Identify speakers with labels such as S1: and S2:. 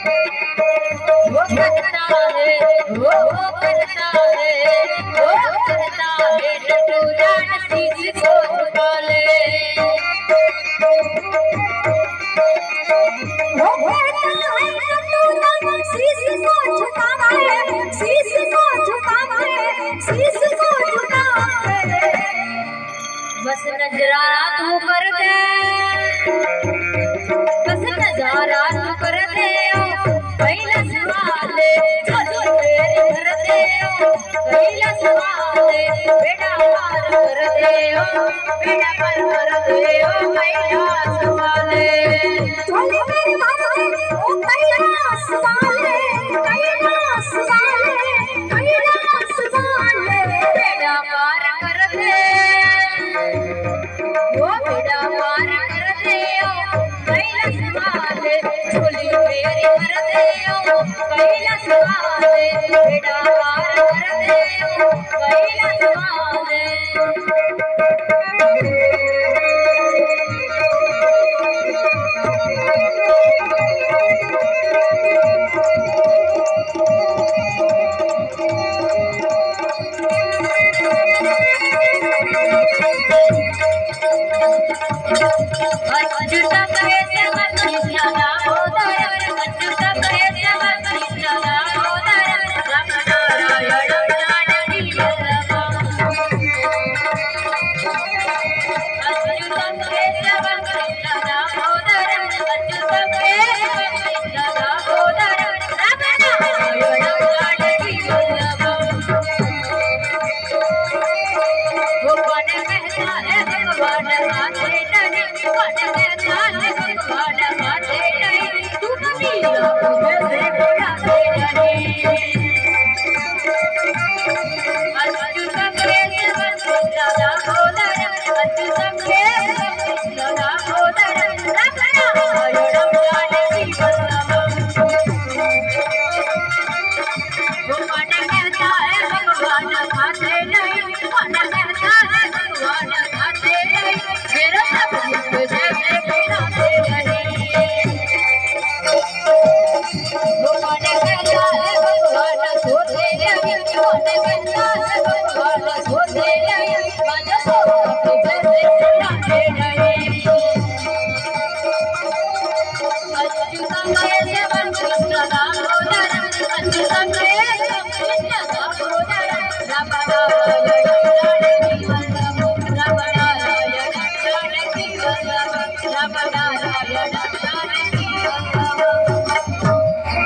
S1: वो करता है वो करता है वो करता है टू जान शीश को झुका ले वो करता है टू जान शीश को झुकावा है शीश को झुकावा है शीश को झुकावा है बस नजराना तू कर दे बस नजारा तू कर दे पहला सवाल चलो तेरे घर दे पहला सवाल बेटा पार कर दे बेटा पार कर दे पहला सवाल चलो मेरे बाबा ओ पहला सवाल पहला सवाल पहला सवाल बेटा पार कर दे वो बेटा पार कर दे पहला सवाल चोली मेरी कर दे पहला सवाल बेटा पार कर दे पहला सवाल जुटा